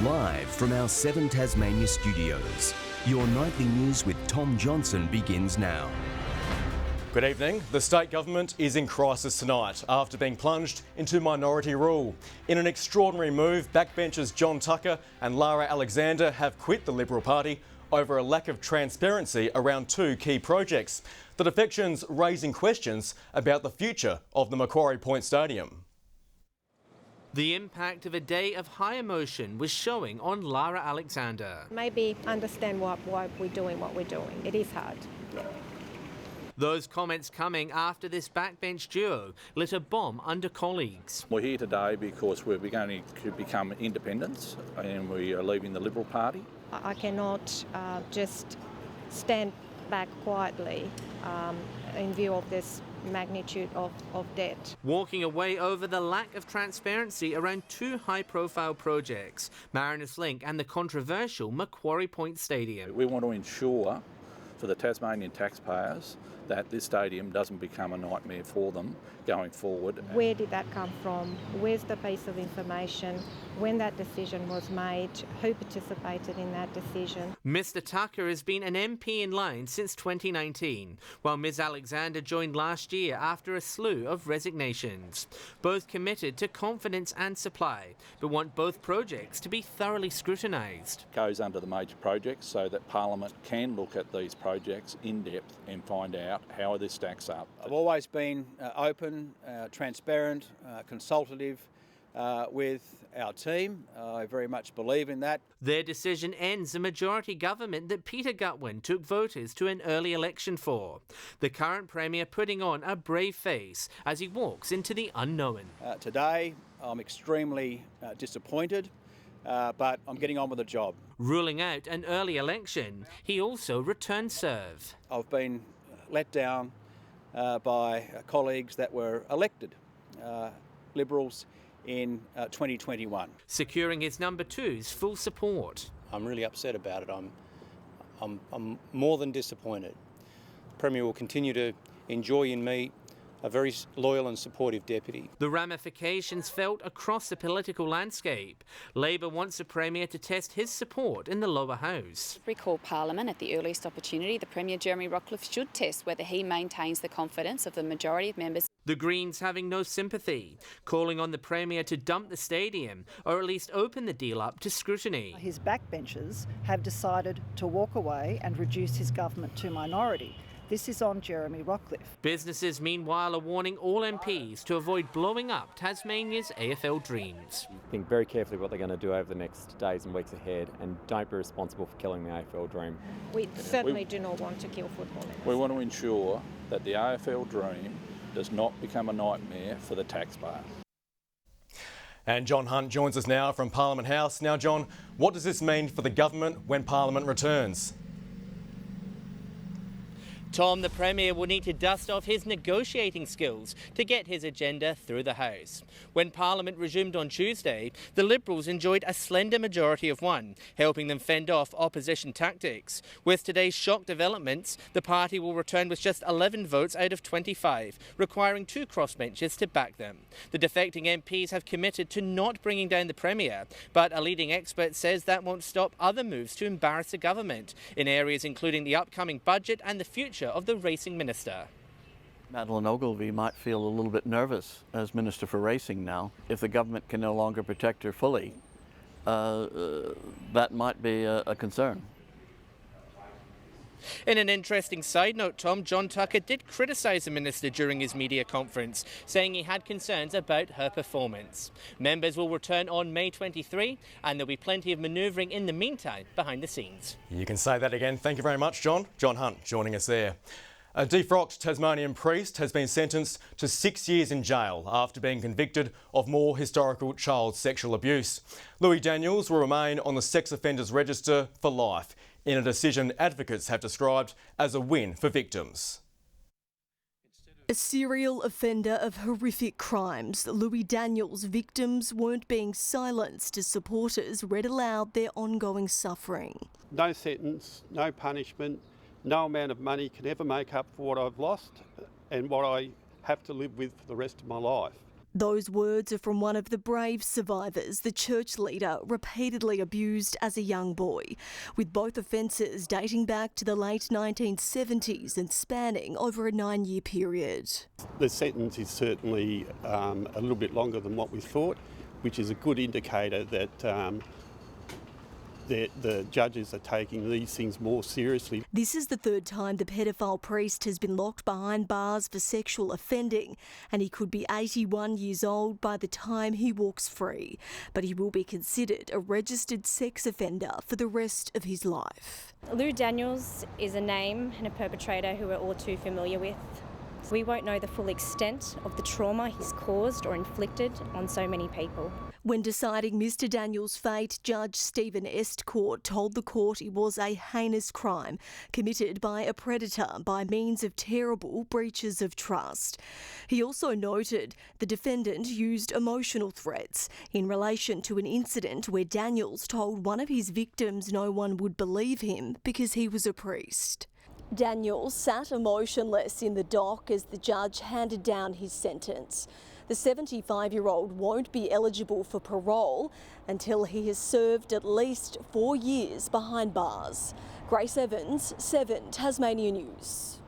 Live from our 7 Tasmania studios, your nightly news with Tom Johnson begins now. Good evening. The state government is in crisis tonight after being plunged into minority rule. In an extraordinary move, backbenchers John Tucker and Lara Alexander have quit the Liberal Party over a lack of transparency around 2 key projects. The defections raising questions about the future of the Macquarie Point Stadium. The impact of a day of high emotion was showing on Lara Alexander. Maybe understand why we're doing what we're doing. It is hard. Those comments coming after this backbench duo lit a bomb under colleagues. We're here today because we're going to become independents and we are leaving the Liberal Party. I cannot just stand back quietly in view of this magnitude of debt. Walking away over the lack of transparency around 2 high-profile projects, Mariners Link and the controversial Macquarie Point Stadium. We want to ensure for the Tasmanian taxpayers that this stadium doesn't become a nightmare for them going forward. Where did that come from? Where's the piece of information? When that decision was made? Who participated in that decision? Mr Tucker has been an MP in line since 2019, while Ms Alexander joined last year after a slew of resignations. Both committed to confidence and supply, but want both projects to be thoroughly scrutinised. It goes under the major projects so that Parliament can look at these projects in depth and find out how this stacks up. I've always been open, transparent, consultative with our team. I very much believe in that. Their decision ends a majority government that Peter Gutwin took voters to an early election for. The current Premier putting on a brave face as he walks into the unknown. Today I'm extremely disappointed, but I'm getting on with the job. Ruling out an early election, he also returned serve. I've been let down by colleagues that were elected Liberals in 2021. Securing his number 2's full support. I'm really upset about it. I'm more than disappointed. The Premier will continue to enjoy in me a very loyal and supportive deputy. The ramifications felt across the political landscape. Labor wants the Premier to test his support in the lower house. Recall Parliament at the earliest opportunity. The Premier, Jeremy Rockliff, should test whether he maintains the confidence of the majority of members. The Greens having no sympathy, calling on the Premier to dump the stadium or at least open the deal up to scrutiny. His backbenchers have decided to walk away and reduce his government to minority. This is on Jeremy Rockliff. Businesses, meanwhile, are warning all MPs to avoid blowing up Tasmania's AFL dreams. Think very carefully what they're going to do over the next days and weeks ahead, and don't be responsible for killing the AFL dream. We certainly do not want to kill football. We want to ensure that the AFL dream does not become a nightmare for the taxpayer. And John Hunt joins us now from Parliament House. Now, John, what does this mean for the government when Parliament returns? Tom, the Premier will need to dust off his negotiating skills to get his agenda through the House. When Parliament resumed on Tuesday, the Liberals enjoyed a slender majority of 1, helping them fend off opposition tactics. With today's shock developments, the party will return with just 11 votes out of 25, requiring 2 crossbenchers to back them. The defecting MPs have committed to not bringing down the Premier, but a leading expert says that won't stop other moves to embarrass the government in areas including the upcoming budget and the future of the racing minister. Madeleine Ogilvie might feel a little bit nervous as Minister for Racing now. If the government can no longer protect her fully, that might be a concern. In an interesting side note, Tom, John Tucker did criticise the minister during his media conference, saying he had concerns about her performance. Members will return on May 23 and there'll be plenty of manoeuvring in the meantime behind the scenes. You can say that again. Thank you very much, John. John Hunt joining us there. A defrocked Tasmanian priest has been sentenced to 6 years in jail after being convicted of more historical child sexual abuse. Louis Daniels will remain on the sex offenders register for life, in a decision advocates have described as a win for victims. A serial offender of horrific crimes, Louis Daniels' victims weren't being silenced as supporters read aloud their ongoing suffering. No sentence, no punishment, no amount of money can ever make up for what I've lost and what I have to live with for the rest of my life. Those words are from one of the brave survivors the church leader repeatedly abused as a young boy, with both offences dating back to the late 1970s and spanning over a 9-year period. The sentence is certainly a little bit longer than what we thought, which is a good indicator that the judges are taking these things more seriously. This is the third time the pedophile priest has been locked behind bars for sexual offending, and he could be 81 years old by the time he walks free. But he will be considered a registered sex offender for the rest of his life. Lou Daniels is a name and a perpetrator who we're all too familiar with. We won't know the full extent of the trauma he's caused or inflicted on so many people. When deciding Mr Daniels' fate, Judge Stephen Estcourt told the court it was a heinous crime committed by a predator by means of terrible breaches of trust. He also noted the defendant used emotional threats in relation to an incident where Daniels told one of his victims no one would believe him because he was a priest. Daniels sat emotionless in the dock as the judge handed down his sentence. The 75-year-old won't be eligible for parole until he has served at least 4 years behind bars. Grace Evans, 7 Tasmania News.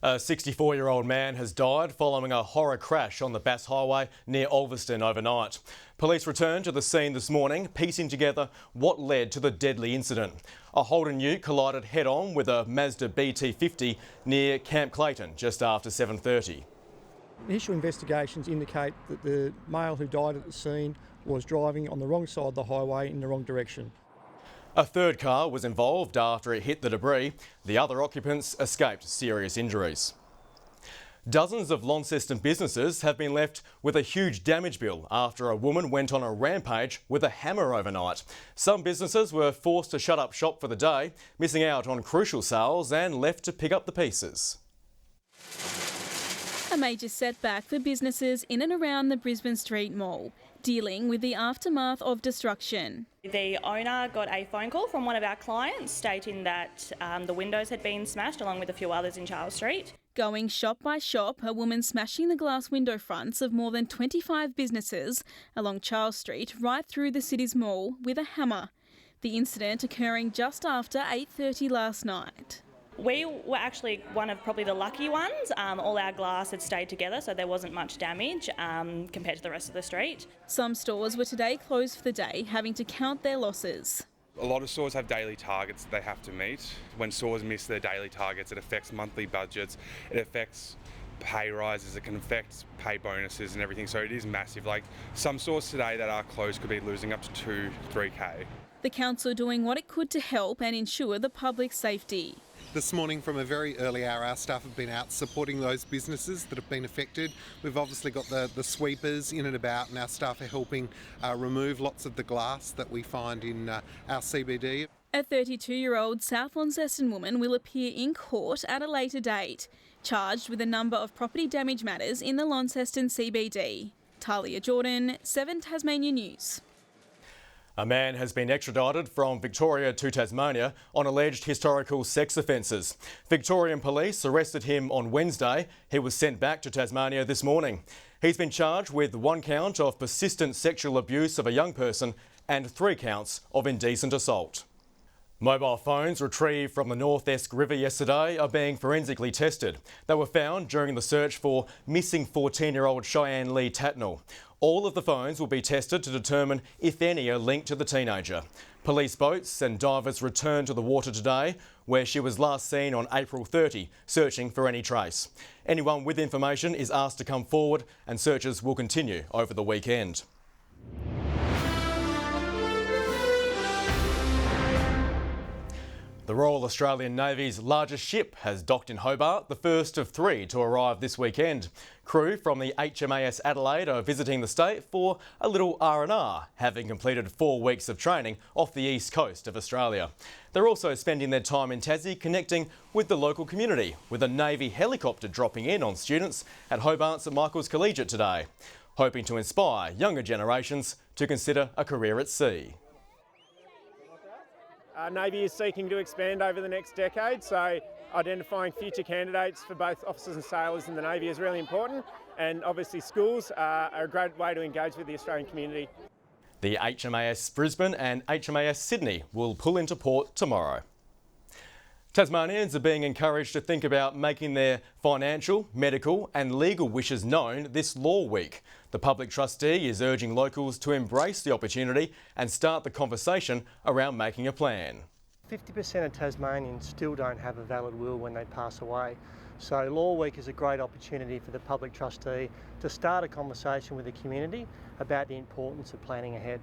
A 64-year-old man has died following a horror crash on the Bass Highway near Ulverston overnight. Police returned to the scene this morning, piecing together what led to the deadly incident. A Holden ute collided head-on with a Mazda BT50 near Camp Clayton just after 7:30. Initial investigations indicate that the male who died at the scene was driving on the wrong side of the highway in the wrong direction. A third car was involved after it hit the debris. The other occupants escaped serious injuries. Dozens of Launceston businesses have been left with a huge damage bill after a woman went on a rampage with a hammer overnight. Some businesses were forced to shut up shop for the day, missing out on crucial sales and left to pick up the pieces. A major setback for businesses in and around the Brisbane Street Mall, dealing with the aftermath of destruction. The owner got a phone call from one of our clients stating that the windows had been smashed along with a few others in Charles Street. Going shop by shop, a woman smashing the glass window fronts of more than 25 businesses along Charles Street right through the city's mall with a hammer. The incident occurring just after 8:30 last night. We were actually one of probably the lucky ones. All our glass had stayed together, so there wasn't much damage compared to the rest of the street. Some stores were today closed for the day, having to count their losses. A lot of stores have daily targets that they have to meet. When stores miss their daily targets, it affects monthly budgets, it affects pay rises, it can affect pay bonuses and everything, so it is massive. Like some stores today that are closed could be losing up to 2-3k. The council doing what it could to help and ensure the public's safety. This morning from a very early hour, our staff have been out supporting those businesses that have been affected. We've obviously got the sweepers in and about, and our staff are helping remove lots of the glass that we find in our CBD. A 32-year-old South Launceston woman will appear in court at a later date, charged with a number of property damage matters in the Launceston CBD. Talia Jordan, 7 Tasmania News. A man has been extradited from Victoria to Tasmania on alleged historical sex offences. Victorian police arrested him on Wednesday. He was sent back to Tasmania this morning. He's been charged with 1 count of persistent sexual abuse of a young person and 3 counts of indecent assault. Mobile phones retrieved from the North Esk River yesterday are being forensically tested. They were found during the search for missing 14-year-old Cheyenne Lee Tatnall. All of the phones will be tested to determine if any are linked to the teenager. Police boats and divers returned to the water today, where she was last seen on April 30, searching for any trace. Anyone with information is asked to come forward, and searches will continue over the weekend. The Royal Australian Navy's largest ship has docked in Hobart, the first of 3 to arrive this weekend. Crew from the HMAS Adelaide are visiting the state for a little R&R, having completed 4 weeks of training off the east coast of Australia. They're also spending their time in Tassie connecting with the local community, with a Navy helicopter dropping in on students at Hobart St Michael's Collegiate today, hoping to inspire younger generations to consider a career at sea. Navy is seeking to expand over the next decade, so Identifying future candidates for both officers and sailors in the Navy is really important, and obviously schools are a great way to engage with the Australian community. The HMAS Brisbane and HMAS Sydney will pull into port tomorrow. Tasmanians are being encouraged to think about making their financial, medical and legal wishes known this Law Week. The public trustee is urging locals to embrace the opportunity and start the conversation around making a plan. 50% of Tasmanians still don't have a valid will when they pass away. So Law Week is a great opportunity for the public trustee to start a conversation with the community about the importance of planning ahead.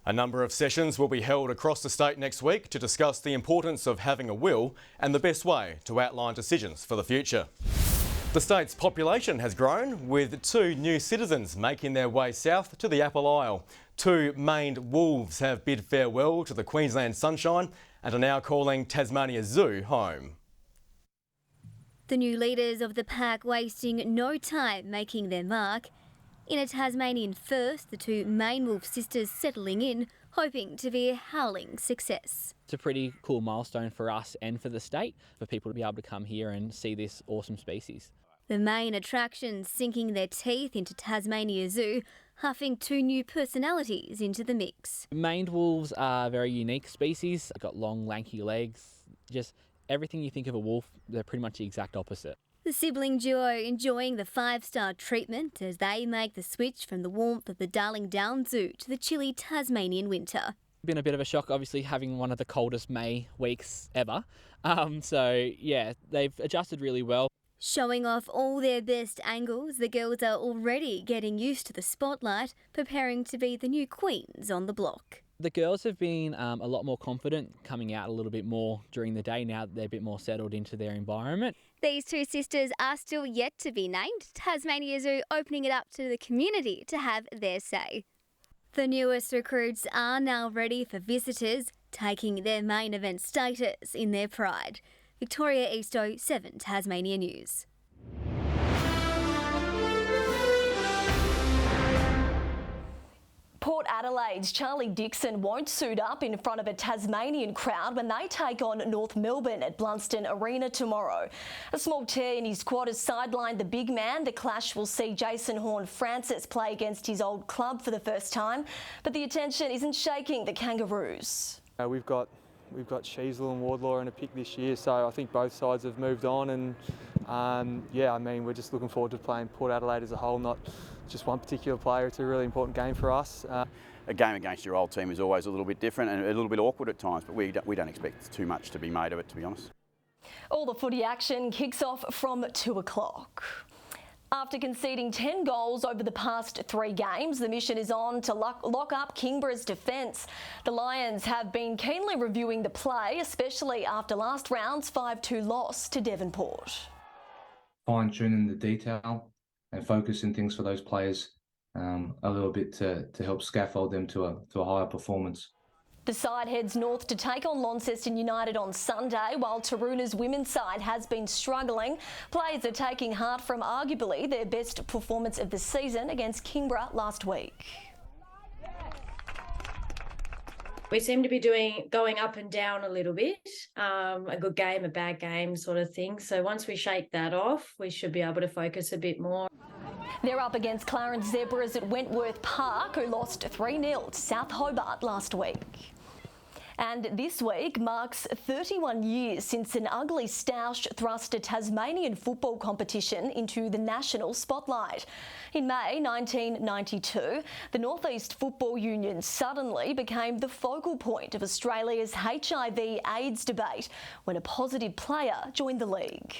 A number of sessions will be held across the state next week to discuss the importance of having a will and the best way to outline decisions for the future. The state's population has grown, with 2 new citizens making their way south to the Apple Isle. 2 maned wolves have bid farewell to the Queensland sunshine and are now calling Tasmania Zoo home. The new leaders of the pack wasting no time making their mark. In a Tasmanian first, the 2 Maine wolf sisters settling in, hoping to be a howling success. It's a pretty cool milestone for us and for the state, for people to be able to come here and see this awesome species. The main attractions sinking their teeth into Tasmania Zoo, huffing 2 new personalities into the mix. Maned wolves are a very unique species. They've got long, lanky legs. Just everything you think of a wolf, they're pretty much the exact opposite. The sibling duo enjoying the 5-star treatment as they make the switch from the warmth of the Darling Downs Zoo to the chilly Tasmanian winter. Been a bit of a shock, obviously, having one of the coldest May weeks ever. So, yeah, they've adjusted really well. Showing off all their best angles, the girls are already getting used to the spotlight, preparing to be the new queens on the block. The girls have been a lot more confident, coming out a little bit more during the day now that they're a bit more settled into their environment. These 2 sisters are still yet to be named, Tasmania Zoo opening it up to the community to have their say. The newest recruits are now ready for visitors, taking their main event status in their pride. Victoria Easto, 7 Tasmania News. Port Adelaide's Charlie Dixon won't suit up in front of a Tasmanian crowd when they take on North Melbourne at Blunston Arena tomorrow. A small tear in his quad has sidelined the big man. The clash will see Jason Horne-Francis play against his old club for the first time, but the attention isn't shaking the Kangaroos. We've got Sheasel and Wardlaw in a pick this year, so I think both sides have moved on, and yeah, I mean, we're just looking forward to playing Port Adelaide as a whole, not just one particular player. It's a really important game for us. A game against your old team is always a little bit different and a little bit awkward at times, but we don't expect too much to be made of it, to be honest. All the footy action kicks off from 2 o'clock. After conceding 10 goals over the past 3 games, the mission is on to lock up Kingborough's defence. The Lions have been keenly reviewing the play, especially after last round's 5-2 loss to Devonport. Fine-tuning the detail and focusing things for those players a little bit to help scaffold them to a higher performance. The side heads north to take on Launceston United on Sunday, while Taruna's women's side has been struggling. Players are taking heart from arguably their best performance of the season against Kingborough last week. We seem to be going up and down a little bit, a good game, a bad game sort of thing. So once we shake that off, we should be able to focus a bit more. They're up against Clarence Zebras at Wentworth Park, who lost 3-0 to South Hobart last week. And this week marks 31 years since an ugly stoush thrust a Tasmanian football competition into the national spotlight. In May 1992, the North East Football Union suddenly became the focal point of Australia's HIV/AIDS debate when a positive player joined the league.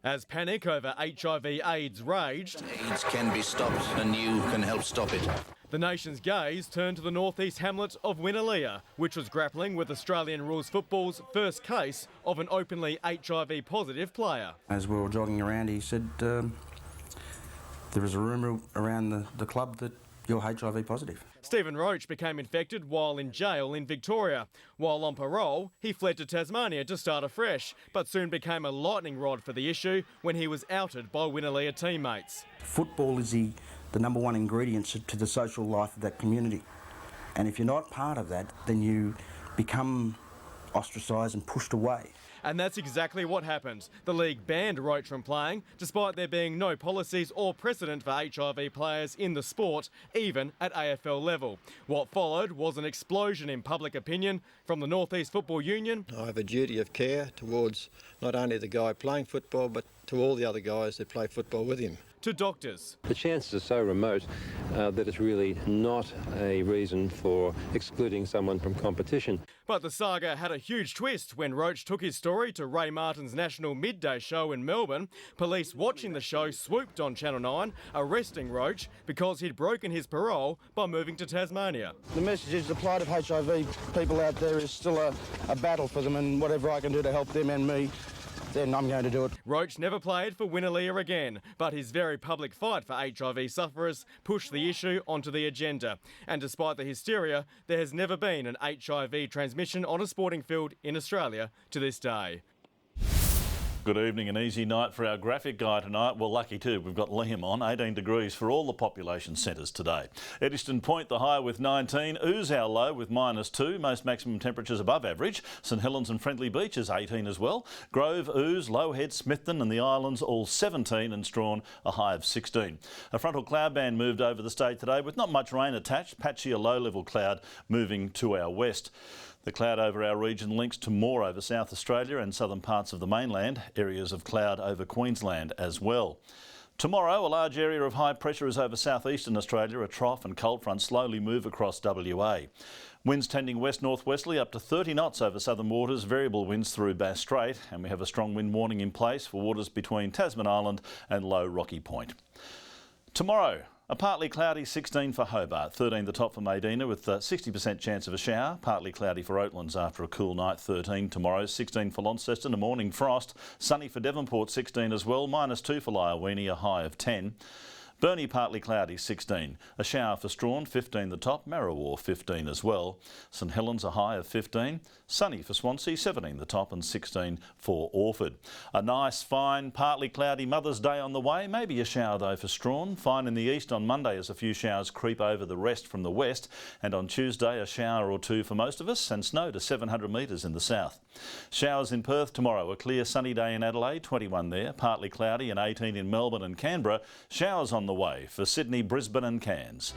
As panic over HIV/AIDS raged, AIDS can be stopped and you can help stop it. The nation's gaze turned to the northeast hamlet of Winnaleah, which was grappling with Australian rules football's first case of an openly HIV-positive player. As we were jogging around, he said, there is a rumour around the club that you're HIV positive. Stephen Roach became infected while in jail in Victoria. While on parole, he fled to Tasmania to start afresh, but soon became a lightning rod for the issue when he was outed by Winnaleah teammates. Football is the number one ingredient to the social life of that community. And if you're not part of that, then you become ostracised and pushed away. And that's exactly what happened. The league banned Roach from playing, despite there being no policies or precedent for HIV players in the sport, even at AFL level. What followed was an explosion in public opinion from the North East Football Union. I have a duty of care towards not only the guy playing football, but to all the other guys that play football with him. To doctors. The chances are so remote that it's really not a reason for excluding someone from competition. But the saga had a huge twist when Roach took his story to Ray Martin's national midday show in Melbourne. Police watching the show swooped on Channel 9, arresting Roach because he'd broken his parole by moving to Tasmania. The message is the plight of HIV people out there is still a battle for them, and whatever I can do to help them and me, then I'm going to do it. Roach never played for Winnaleah again, but his very public fight for HIV sufferers pushed the issue onto the agenda. And despite the hysteria, there has never been an HIV transmission on a sporting field in Australia to this day. Good evening, an easy night for our graphic guy tonight. Well, lucky too, we've got Liam on, 18 degrees for all the population centres today. Eddystone Point the high with 19, Ooze our low with -2, most maximum temperatures above average. St Helens and Friendly Beach is 18 as well. Grove, Ooze, Lowhead, Smithton and the Islands all 17 and Strawn a high of 16. A frontal cloud band moved over the state today with not much rain attached, patchy a low-level cloud moving to our west. The cloud over our region links to more over South Australia and southern parts of the mainland, areas of cloud over Queensland as well. Tomorrow, a large area of high pressure is over southeastern Australia. A trough and cold front slowly move across WA. Winds tending west-northwesterly up to 30 knots over southern waters, variable winds through Bass Strait, and we have a strong wind warning in place for waters between Tasman Island and Low Rocky Point. Tomorrow, a partly cloudy 16 for Hobart, 13 the top for Medina with a 60% chance of a shower. Partly cloudy for Oatlands after a cool night, 13 tomorrow. 16 for Launceston, a morning frost. Sunny for Devonport, 16 as well. -2 for Lyowini, a high of 10. Burnie partly cloudy 16. A shower for Strawn, 15 the top. Marrawar 15 as well. St Helens a high of 15. Sunny for Swansea, 17 the top and 16 for Orford. A nice, fine, partly cloudy Mother's Day on the way. Maybe a shower though for Strawn. Fine in the east on Monday as a few showers creep over the rest from the west. And on Tuesday a shower or two for most of us and snow to 700 metres in the south. Showers in Perth tomorrow. A clear sunny day in Adelaide, 21 there. Partly cloudy and 18 in Melbourne and Canberra. Showers on the way for Sydney, Brisbane and Cairns.